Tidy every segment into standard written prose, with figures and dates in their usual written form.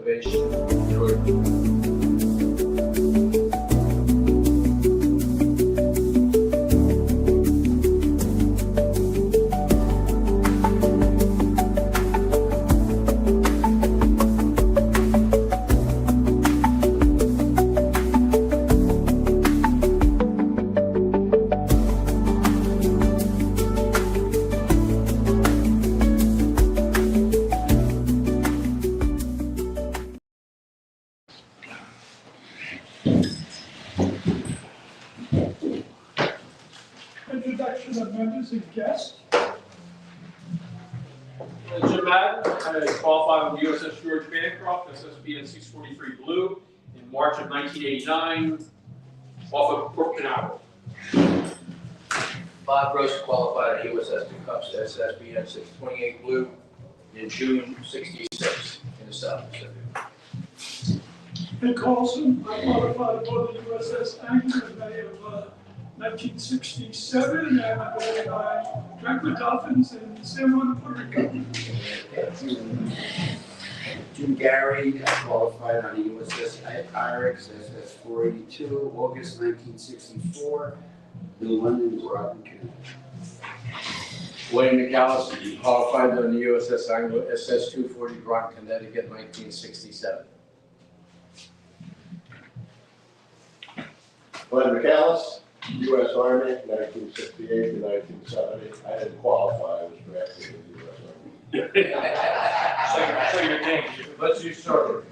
motivation. Enjoy. Introduction of members and guests. Jim Madden, I qualified with the USS George Bancroft, SSBN 643 Blue, in March of 1989, off of Brook Canal. Bob Gross qualified at USS Tecumseh, SSBN 628 Blue, in June '66 in the South Pacific. Nick Carlson, I qualified aboard the USS Anchor in May of 1967, and I've been drank with dolphins in San Juan, Puerto Rico. Jim Gary, I qualified on the USS Irix, SS 482, August 1964, New London, Groton, Connecticut. Wayne McAllister, qualified on the USS Anglo SS 240 Groton, Connecticut, 1967. Glenn McAllis, U.S. Army, 1968 to 1970. I didn't qualify, I was drafted in the U.S. Army. So your name, let's use server.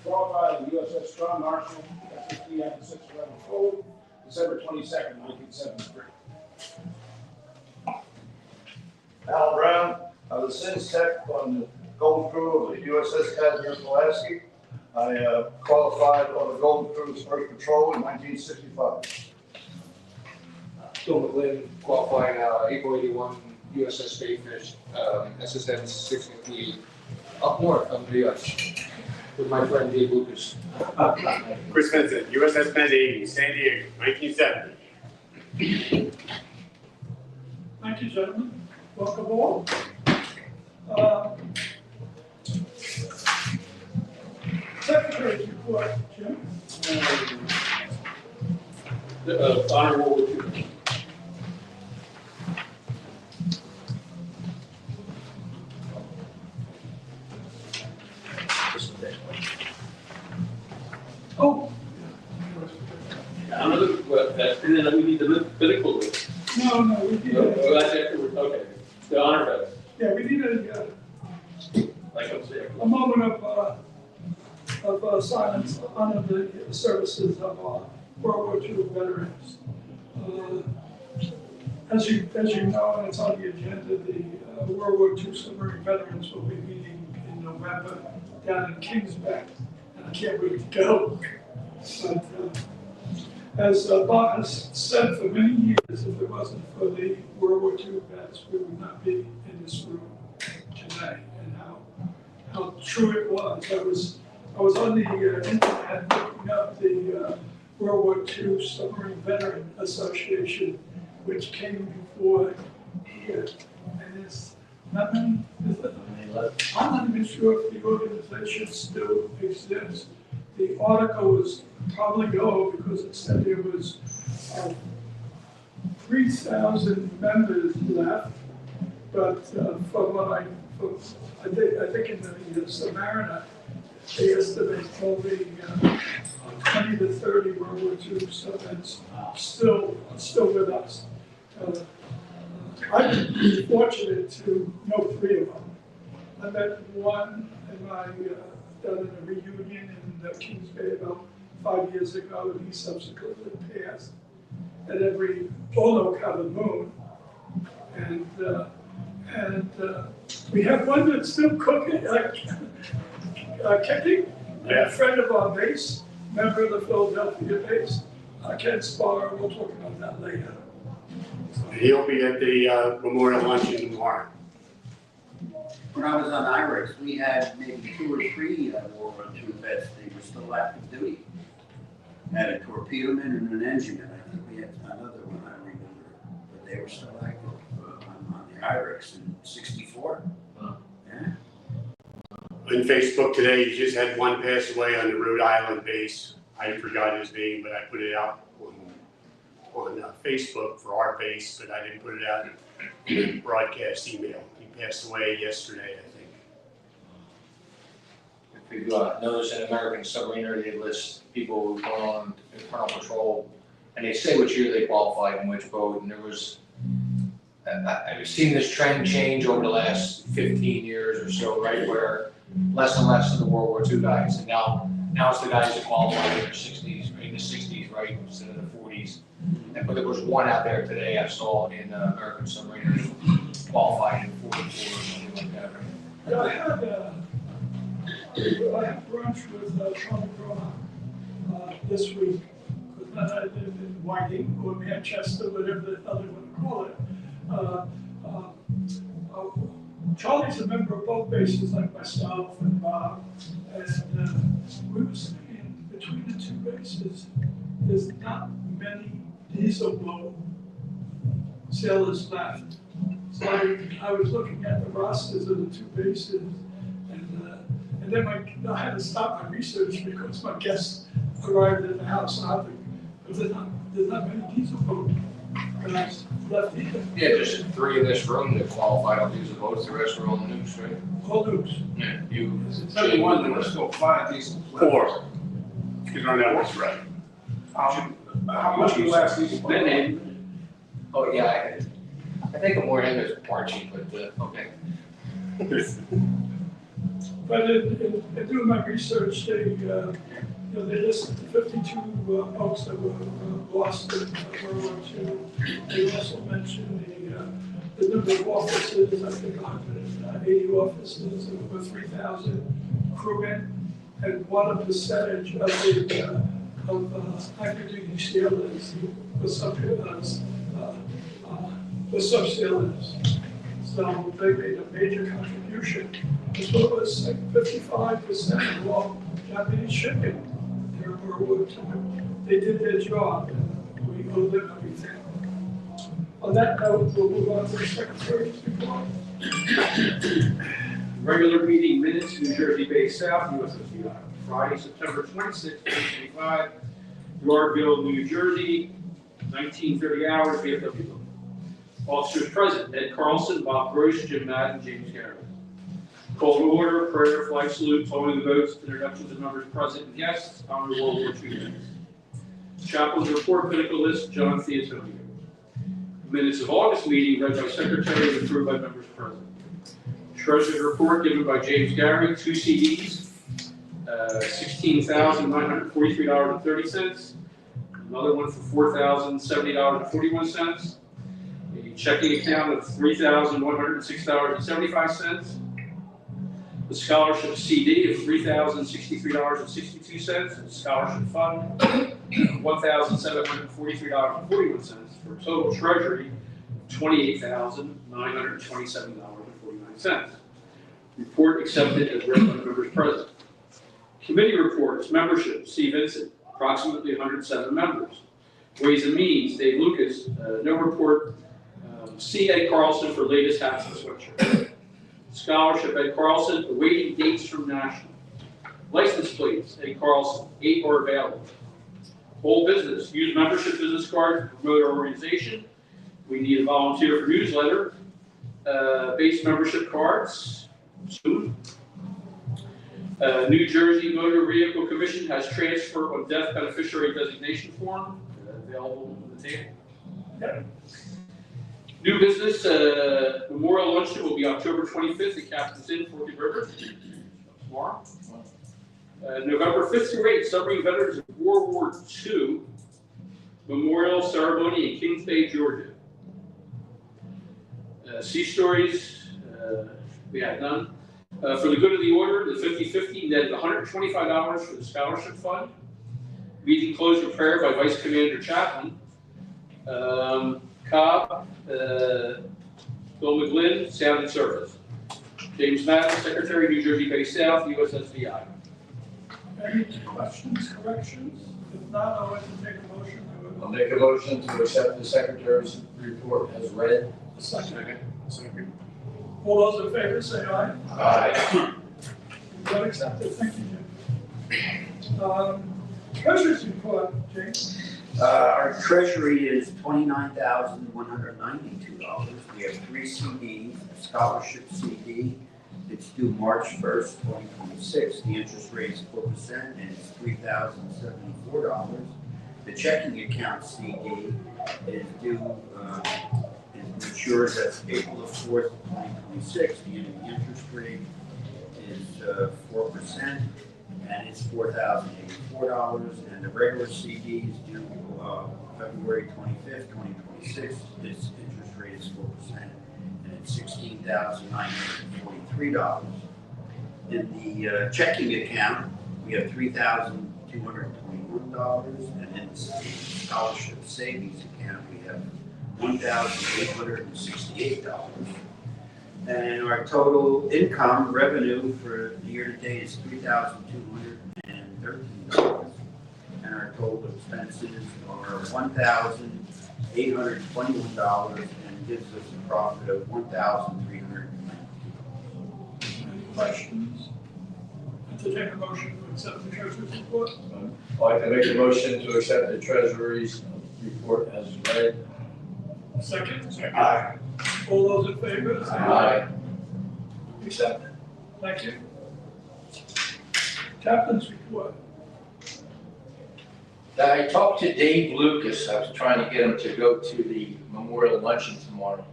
Qualified in the USS Strong Marshall, SSBN 611 Code, December 22nd, 1973. Al Brown, I was since tech on the Golden Crew of the USS Casimir Pulaski. I qualified on the Golden Crew's first patrol in 1965. Bill McGlynn, qualifying April 81 USS Bayfish, SSN 658, up north on the ice, with my friend Dave Lucas. Chris Vincent, USS Med 80, San Diego, 1970. Thank you, gentlemen. Welcome all. Secretary's report, Jim. Honorable World II. Oh, I don't know what that, and then we need the pinnacle list. no, we did. Oh, that's afterwards, okay. The honor vest, Yeah, we need like I'm saying. a moment of silence to honor the services of our World War II veterans. As you know, and it's on the agenda, the World War II submarine veterans will be meeting in November down in Kingsback, and I can't wait to go. But as Bob has said for many years, if it wasn't for the World War II vets, we would not be in this room today. And how true it was. I was on the internet looking up the World War II Submarine Veteran Association, which came before here. And it's not many, I'm not even sure if the organization still exists. The article was probably old because it said there was 3,000 members left. But from what I think in the Submariner, they estimate only 20 to 30 World War II submarines still with us. I've been fortunate to know 3 of them. I met one in my done in a reunion in Kings Bay about 5 years ago, and he subsequently passed. And although covered moon, and we have one that's still cooking, kicking. A friend of our base, member of the Philadelphia base, Ken Sparrow. We'll talk about that later. He'll be at the memorial luncheon tomorrow. When I was on IRIX, we had maybe 2 or 3 World War II vets. They were still active duty. Had a torpedoman and an engineman. I think we had another one, I remember. But they were still active on the IRIX in '64. I On Facebook today, you just had one pass away on the Rhode Island base. I forgot his name, but I put it out on Facebook for our base, but I didn't put it out in the broadcast email. He passed away yesterday, I think. If you notice in American Submariner, they list people who've gone on internal patrol, and they say which year they qualified and which boat, and there was, I've seen this trend change over the last 15 years or so, right, where less and less of the World War II guys, and now it's the guys that qualified in their 60s, in the 60s, right, instead of the 40s. But there was one out there today I saw in American Submariner who qualified in 44 or something like that, right? Yeah, I had brunch with Tony Groma this week, because I live in Whiting or Manchester, whatever the hell they want to call it. Charlie's a member of both bases like myself and Bob, and we were saying between the two bases, there's not many diesel boat sailors left. So I was looking at the rosters of the two bases, and then I had to stop my research because my guests arrived at the house hopping. But there's not many diesel boat guys left either. Yeah, just 3 in this room that qualified on diesel boats, the rest were all nukes, right? All loose. Yeah, you. There's 31, there were still 5 diesel. 4. Because our network's right. How much do you last diesel? Oh, yeah, I think I'm more into marching, but, okay. But in doing my research, they listed the 52 boats that were lost in World War II. They also mentioned the number of officers, I think 180 officers, and over 3,000 crewmen, and what a percentage of the active duty sailors were sub-sailors. So they made a major contribution. As well as like 55% of all Japanese shipping during World War II. They did their job, and we owe them everything. On that note, we'll move on to the Secretary's report. Regular meeting minutes, New Jersey Bay South, USSBI. Friday, September 26, 2025, Yardville, New Jersey, 19:30 hours, VFW. Officers present, Ed Carlson, Bob Gross, Jim Madden, James Garrett. Call to order, prayer, flag salute, following the votes, introductions of members present and guests, on the World War II minutes. Chaplain's report, clinical list, John Theotonio. Minutes of August meeting, read by Secretary and approved by members present. Treasurer's report given by James Gary, 2 CDs, $16,943.30. Another one for $4,070.41. A checking account of $3,106.75. The scholarship CD of $3,063.62, and scholarship fund $1,743.41 for a total treasury of $28,927.49. Report accepted as read by members present. Committee reports, membership, C. Vincent, approximately 107 members. Ways and Means, Dave Lucas, no report. C. Ed Carlson for latest hats and sweatshirt. Scholarship, Ed Carlson, awaiting dates from National. License plates, Ed Carlson, 8 are available. Whole business, use membership business card to promote our organization. We need a volunteer for newsletter. Base membership cards, soon. New Jersey Motor Vehicle Commission has transfer on death beneficiary designation form, available on the table. Yep. New business, Memorial Luncheon will be October 25th at Captain's Inn, Forked River, tomorrow. November 5th through 8th, Submarine Veterans of World War II Memorial Ceremony in Kings Bay, Georgia. Sea stories, we had none. For the good of the order, the 50-50 netted $125 for the scholarship fund. Meeting closed with prayer by Vice Commander Chaplain. Cobb, Bill McGlynn, Sound and Service. James Madden, Secretary, New Jersey Bay South, USSVI. Any questions, corrections? If not, I'll entertain a motion. I'll make a motion to accept the Secretary's report as read. Second. All those in favor say aye. Aye. That accepted, thank you, Jim. Treasurer's report, James. Our treasury is $29,192. We have 3 CDs, a scholarship CD. It's due March 1st, 2026. The interest rate is 4% and it's $3,074. The checking account CD is due, it matures as April the 4th, 2026. The interest rate is 4% and it's $4,084. And the regular CD is due February 25th, 2026. Its interest rate is 4% and it's $16,943. In the checking account, we have $3,221, and in the scholarship savings account, we have $1,868. And our total income revenue for the year to date is $3,213. And our total expenses are $1,821 and gives us a profit of $1,392. Any questions? Entertain a motion to accept the treasurer's report. I'd like to make a motion to accept the treasury's report as read. Second? Aye. All those in favor? Aye. Accepted. Thank you. Captain's report. I talked to Dave Lucas. I was trying to get him to go to the memorial luncheon tomorrow.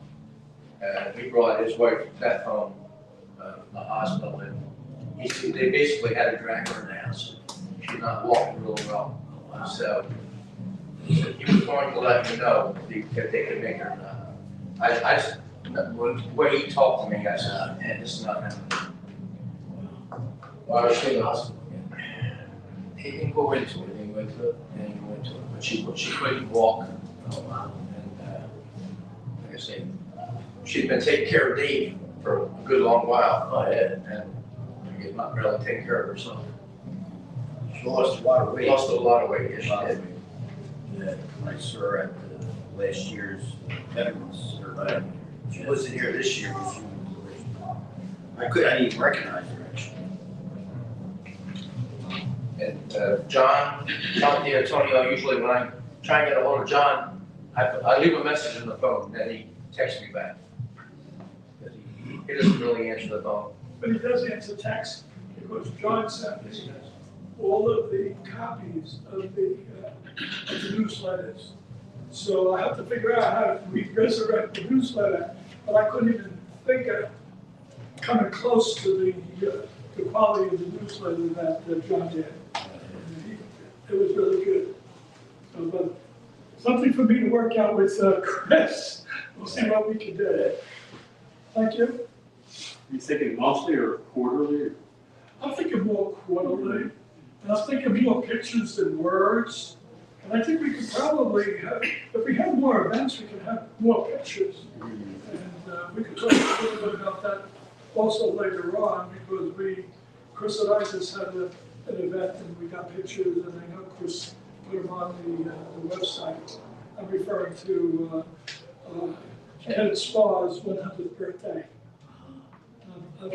He brought his wife Beth home from the hospital, and they basically had to drag her in the house. She's not walking real well. So he was going to let me know if they could make her or not. When he talked to me, I said, man, this is not happening. Why was she in the hospital? He didn't go into it, but she couldn't walk for a while. And like I say, she'd been taking care of Dave for a good long while. And not really taking care of herself. She lost a lot of weight. Lost a lot of weight, yes, she did. Yeah, when I saw her at last year's veterans, she wasn't here this year, but she was. I didn't even recognize her actually. And John D'Antonio, usually when I try and get a hold of John, I leave a message on the phone, then he texts me back. He doesn't really answer the phone. But he does answer text, because John sent me all of the copies of the newsletters. So I have to figure out how to resurrect the newsletter, but I couldn't even think of coming close to the quality of the newsletter that John did. It was really good. So, but something for me to work out with Chris. We'll see what we can do. Thank you. You thinking monthly or quarterly? I'm thinking more quarterly, and I'm thinking more pictures than words. And I think we could probably have, if we have more events, we could have more pictures. And we could talk a little bit about that also later on, because Chris and I just had an event and we got pictures, and I know Chris put them on the website. I'm referring to Ken Spar's 100th birthday. I'm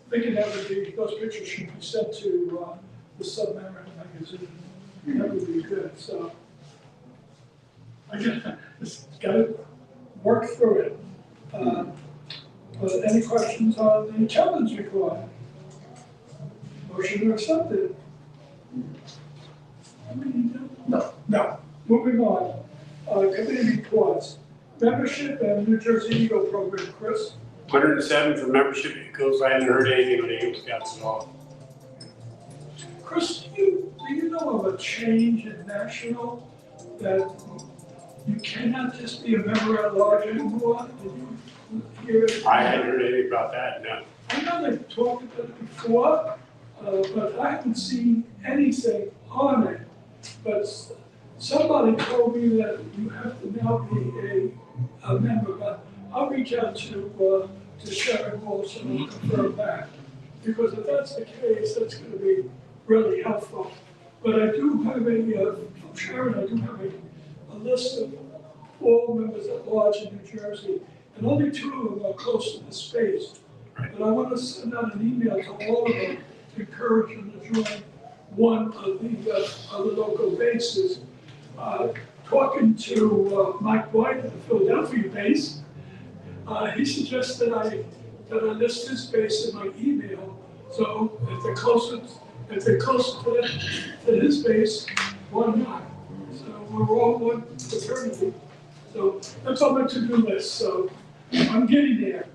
thinking that would be, those pictures should be sent to the Submariner magazine. That would be good. So I just got to work through it. But any questions on the challenge report? Motion to accept it. No. No. Moving on. Committee reports. Membership and New Jersey Eagle program, Chris. 107 for membership Eagles. I haven't heard anything on the Eagle Scouts at all. Chris, do you know of a change in national that you cannot just be a member at large anymore? Did you hear it? I hadn't heard anything about that, no. I know they've talked about it before, but I haven't seen anything on it. But somebody told me that you have to now be a member, but I'll reach out to Sharon Wilson and confirm that. Because if that's the case, that's going to be really helpful. But I do have from Sharon, I do have a list of all members at large in New Jersey, and only 2 of them are close to the space. But I want to send out an email to all of them encourage them to join one of the local bases. Talking to Mike White at the Philadelphia base, he suggested that I list his base in my email. So if they're closer to his base, why not? So we're all one fraternity. So that's on my to-do list. So I'm getting there.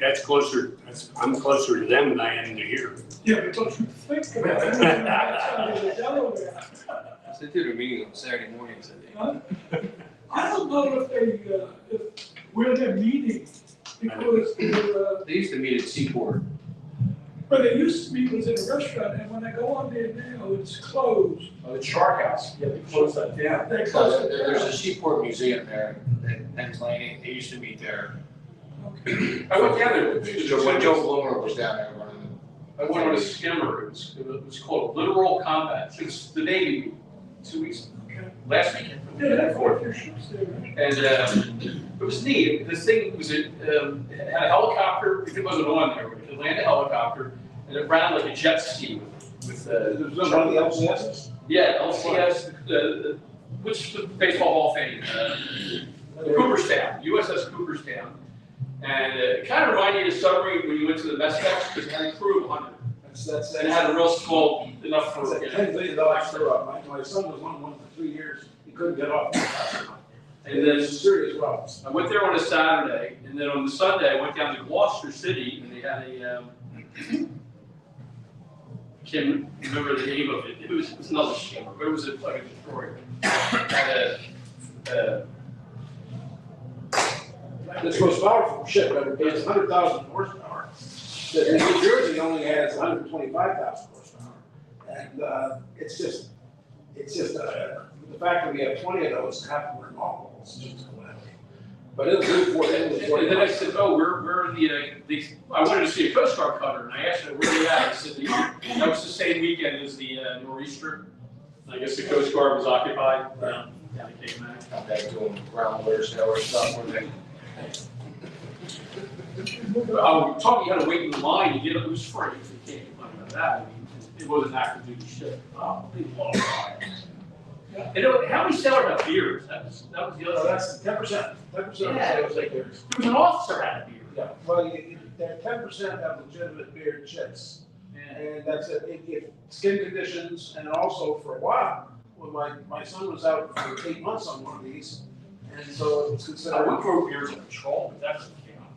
That's closer, I'm closer to them than I am to here. Yeah, but don't you think about it? I'm outside of Delaware. They do the meeting on Saturday mornings, I think. Huh? I don't know if where they're meeting, because they're, They used to meet at Seaport. where they used to meet was in a restaurant, and when I go on there now, it's closed. Oh, the Shark House, yeah, they closed that down. They closed it There's a down. Seaport Museum there in Penn's Landing. They used to meet there. Okay. I went down there. When Joe Bloomer was down there running. I went on a skimmer, it was called Literal Combat, it was the Navy, 2 weeks, Okay. last weekend. Yeah, they have their ships there, right? And it was neat, this thing was, it had a helicopter, it wasn't on there, but it could land a helicopter, and it ran like a jet ski with There's one of the LCSs? yeah, LCS, which the Baseball Hall of Fame, Cooperstown, USS Cooperstown. And it kind of reminded you of submarine when you went to the mess decks, because it had a crew of 100. That's And it had a real small, enough for, It's a $10 billion screw up. My son was on one for 3 years, he couldn't get off. and then It's serious problems. I went there on a Saturday, and then on the Sunday, I went down to Gloucester City, and they had a, can't remember the name of it, it was another ship, but it was like a destroyer. It had It's the most powerful ship ever built, it's 100,000 horsepower. The New Jersey only has 125,000 horsepower. And it's just, the fact that we have 20 of those, half of them are mothballs, it's just calamity. But it'll do for it. And then I said, oh, where are the, I wanted to see a Coast Guard cutter, and I asked her, where are they at? I said, that was the same weekend as the Nor'easter. I guess the Coast Guard was occupied down at Cape May. Come back doing ground water sailor stuff where they. Oh, talking, you had to wait in the line to get it, it was free, so you can't complain about that. I mean, it was an active duty ship. Oh, they love it. And how many sailors have beards? That was the other So thing. that's 10%. 10% of the Yeah. sailors take theirs. There was an officer had a beard. Yeah, well, there 10% have legitimate beard ships. And that's it, if skin conditions, and also for a while, when my son was out for 8 months on one of these, and so it's I considered. would grow beards on patrol, but that doesn't count.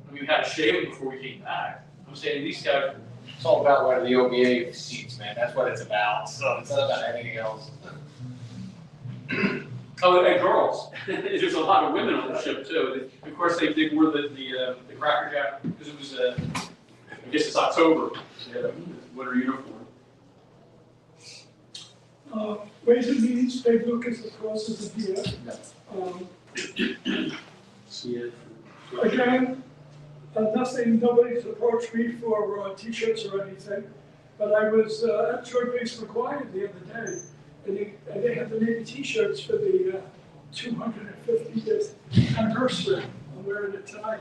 I mean, we had to shave them before we came back. I'm saying these guys, It's all about where the OBA seats, man. That's what it's about. So it's not about anything else. oh, and girls. There's a lot of women on the ship too. Of course, they wore the Cracker Jack, because it was, I guess it's October. They had a winter uniform. Ways and Means, Dave Lucas, of course, is here. See it. Again, nobody's approached me for t-shirts or anything, but I was at Joint Base McGuire the other day, and they have the Navy t-shirts for the 250th anniversary. I'm wearing it tonight.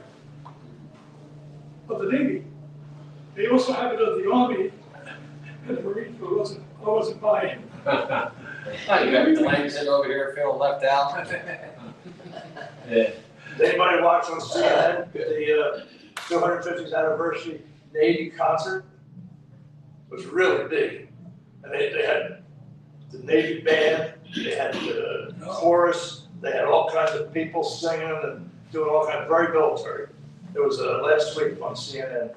Of the Navy. They also have it of the Army and the Marines, but I wasn't buying. You got Glenn sitting over here feeling left out. Did anybody watch on CNN the 250th anniversary Navy concert? It was really big. And they had the Navy band, they had the chorus, they had all kinds of people singing and doing all kinds of, very military. It was last week on CNN.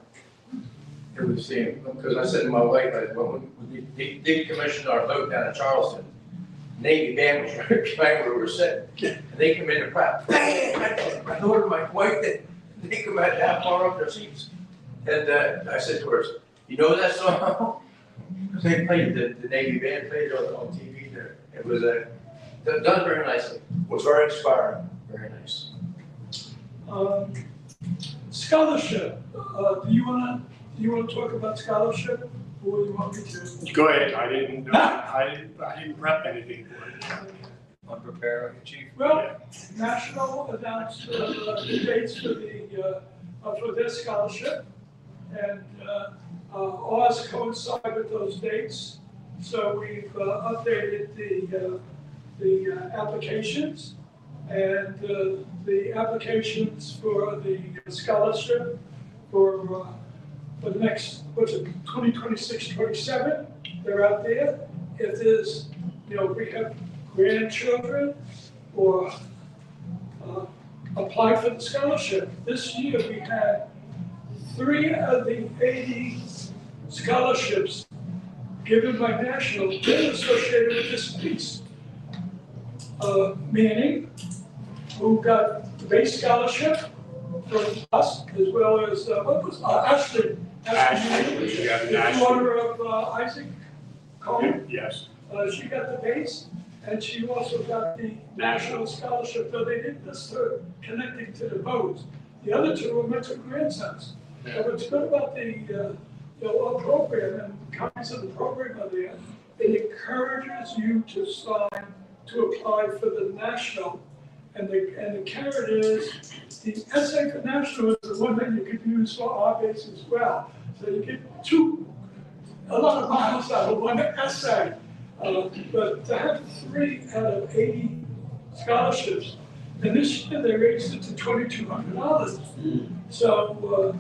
It was the, because I said to my wife, when we decommissioned our boat down in Charleston, Navy band was right behind where we were sitting, and they come in and clap. Bang! I told my wife that they come out half far up their seats. And I said to her, you know that song? Because they played, the Navy band played it on TV there. It was done very nicely. It was very inspiring. Very nice. Scholarship, do you wanna talk about scholarship, or do you want me to? Go ahead, I didn't prep anything for it. Unprepared, chief. Well, National announced the dates for their scholarship, and Ours coincide with those dates, so we've updated the applications. And the applications for the scholarship for the next, 2026, 27, they're out there. If there's, if we have grandchildren or apply for the scholarship. This year, we had 3 of the 80 scholarships given by National, been associated with this piece. Manning, who got the base scholarship from us, as well as, Ashley. Ashley, you got The Ashley. daughter of Isaac Cohen. Yes. She got the base, and she also got the national scholarship, though they didn't necessarily connecting to the boats. The other 2 were mentor grandsons. And what's good about the, our program and the kinds of the program are there, it encourages you to sign, to apply for the national. And the carrot is, the essay for national is the one that you could use for our base as well. So you get a lot of miles out of one essay. But to have 3 out of 80 scholarships, and this year they raised it to $2,200. So,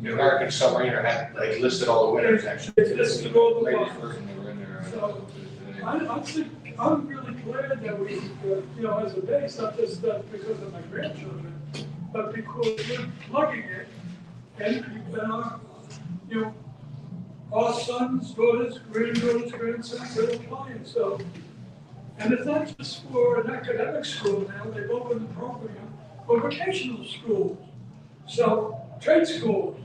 The American Submariner had, like, listed all the winners, actually. It's listed all the Ladies winners. first, and they were in there. So, I'm really glad that we, as a base, not just because of my grandchildren, but because we're plugging it, and our sons, daughters, granddaughters, grandsons, they're applying, so. And it's not just for an academic school now, they've opened the program for vocational schools, so trade schools.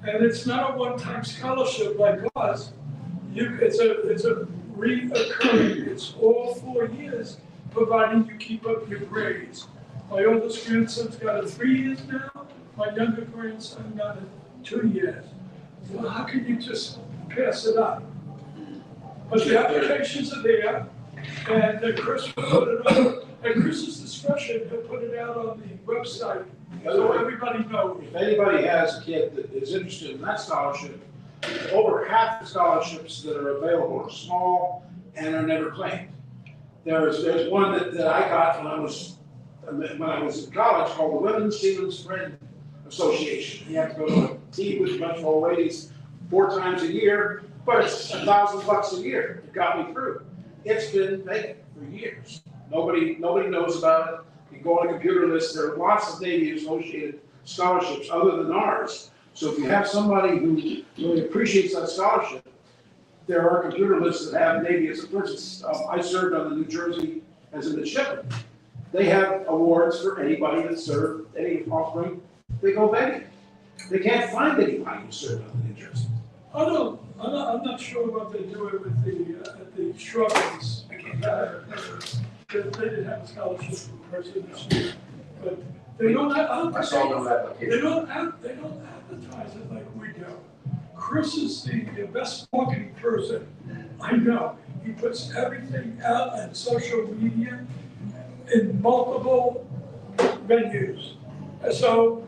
And it's not a one-time scholarship like ours. It's a reoccurring, it's all 4 years, providing you keep up your grades. My oldest grandson's got it 3 years now, my younger grandson got it 2 years. Well, how can you just pass it up? But the applications are there, and Chris will put it on, at Chris's discretion, he'll put it out on the website, so everybody knows. If anybody has a kid that is interested in that scholarship, over half the scholarships that are available are small and are never claimed. There's one that I got when I was in college called the Women's Seamen's Friend Association. You have to go to a tea with a bunch of old ladies 4 times a year, but it's $1,000 a year. It got me through. It's been vacant for years. Nobody knows about it. You go on a computer list, there are lots of Navy associated scholarships other than ours. So if you have somebody who really appreciates that scholarship, there are computer lists that have Navy as a, for instance, I served on the New Jersey as a midshipman. They have awards for anybody that served, any offspring, they go vacant. They can't find anybody who served on the New Jersey. I'm not sure what they do it with at the shrubberies. They didn't have a scholarship for person this year, but they don't have, I saw no application. they don't advertise it like we do. Chris is the best marketing person I know. He puts everything out on social media in multiple venues. And so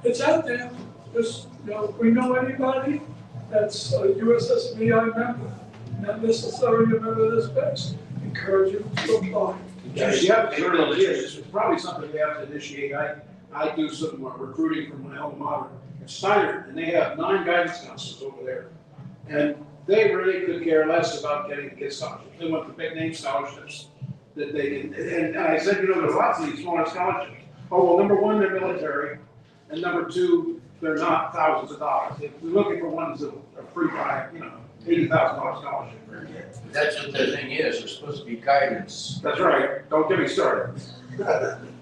it's out there. Just, if we know anybody that's a USSVI member, not necessarily a member of this base, encourage them to apply. Yes, you have to learn ideas. It's probably something we have to initiate. I do some recruiting from my alma mater at Steiner, and they have 9 guidance counselors over there. And they really could care less about getting kids scholarships. They want the big name scholarships that they can. And I said, there's lots of these smaller scholarships. Oh, well, number 1, they're military, and number 2, they're not thousands of dollars. We're looking for ones that are free by, $80,000 scholarship. That's what the thing is, there's supposed to be guidance. That's right. Don't get me started.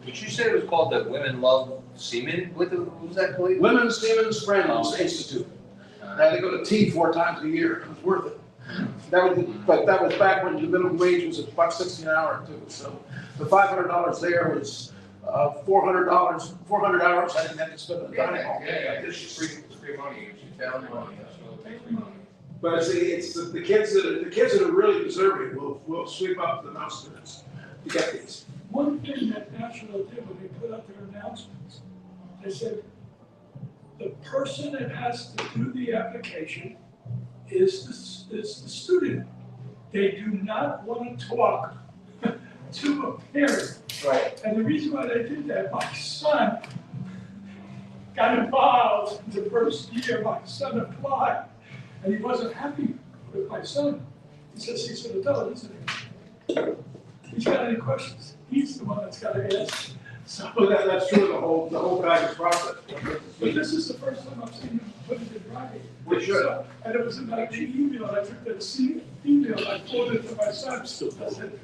Did you say it was called the Women Love Seamen? What was that called? Women's Seamen's Friends Institute. They go to tea 4 times a year. It was worth it. But that was back when the minimum wage was $1.60 an hour too. So the $500 there was $400. 400 hours I didn't have to spend the time on. It's free money. You found money. But it's the kids that are really deserving will sweep up the mountains to get these. One thing that National did when they put out their announcements, they said, the person that has to do the application is the student. They do not want to talk to a parent. Right. And the reason why they did that, my son got involved in the first year. My son applied, and he wasn't happy with my son. He says he's an adult, isn't he? He's got any questions? He's the one that's got to ask. So That's true, the whole package process. but this is the first time I've seen him put it in writing. We should. So, and it was in that email, I took that email, I forwarded it to my son. I said,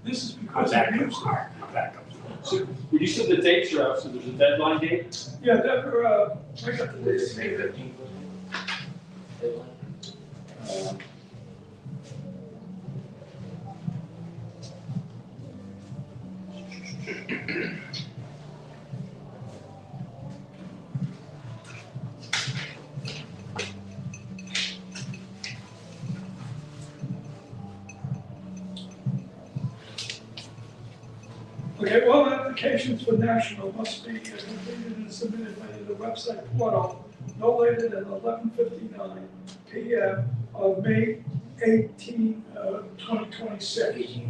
this is because of you. So, when you said the dates are out, so there's a deadline date? Yeah, Deborah, I got the This list. is May 15th. Okay, all applications for national must be completed and submitted via the website portal no later than 11:59 PM of May 18, 2026.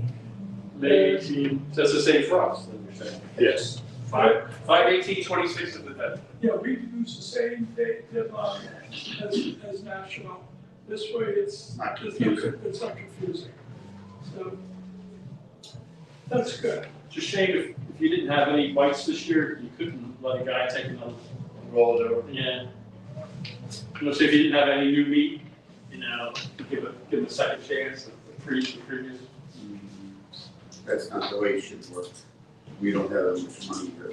May 18, that's the same for us, then you're saying? Yes. 5/18/26 is the deadline. Yeah, we use the same date deadline as national. This way it's Not it's confusing. it's not confusing. So, that's good. It's a shame if you didn't have any bites this year, you couldn't let a guy take another. Roll it over. Yeah. Let's say if you didn't have any new meat, give him a second chance of the previous. That's not the way it should work. We don't have that much money here.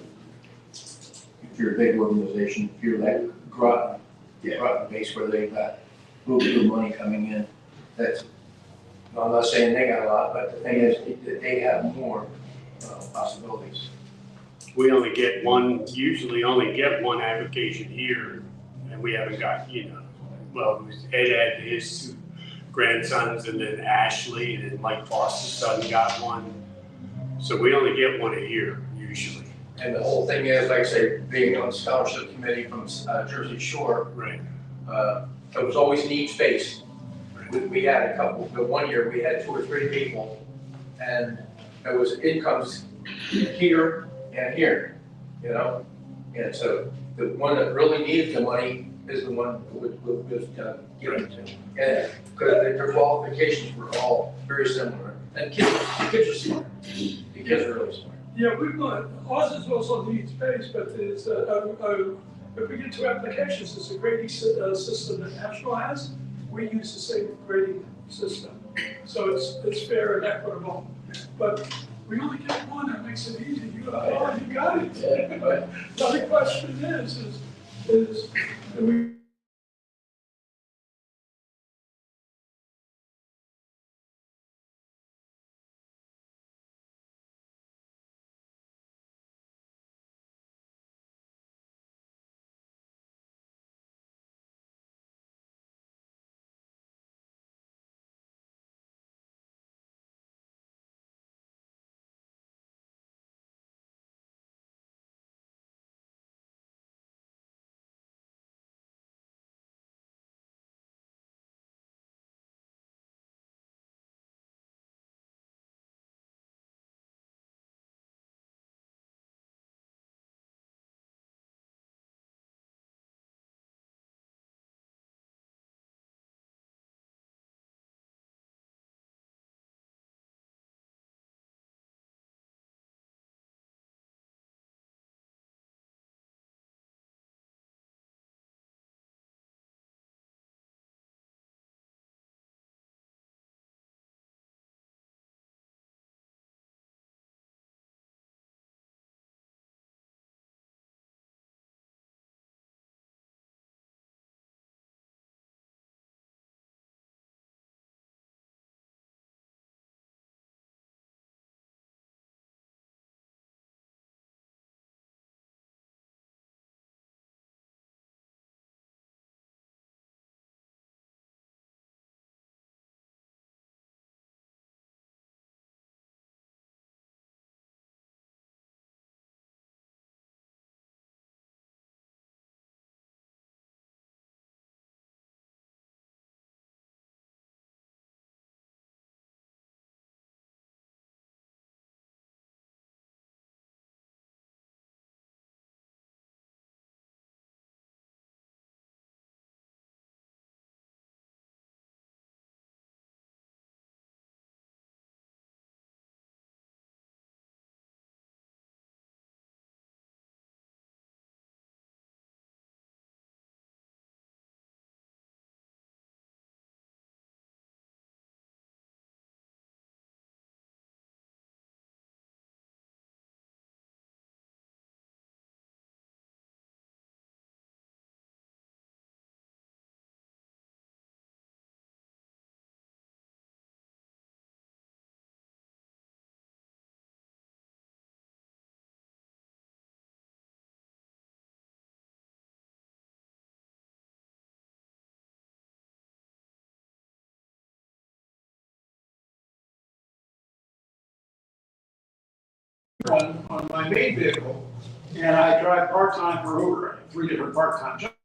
If you're a big organization, if you're like Groton, Groton base where they've got little bit of money coming in, that's, I'm not saying they got a lot, but the thing is that they have more possibilities. We usually only get one application here, and we haven't got, well, Ed had his two grandsons, and then Ashley, and then Mike Foster's son got one. So we only get one a year, usually. And the whole thing is, like I say, being on the scholarship committee from Jersey Shore, Right. it was always needs-based. We had a couple, the one year we had 2 or 3 people, and there was incomes here and here, And so the one that really needed the money is the one who was given to. And because their qualifications were all very similar. And kids are smart. The kids are really smart. Yeah, ours is also needs-based, but there's, if we get 2 applications, there's a grading system that National has. We use the same grading system. So it's fair and equitable. But we only get one, that makes it easy. You got it. The other question is do we on my main vehicle, and I drive part-time for Uber, I have 3 different part-time jobs.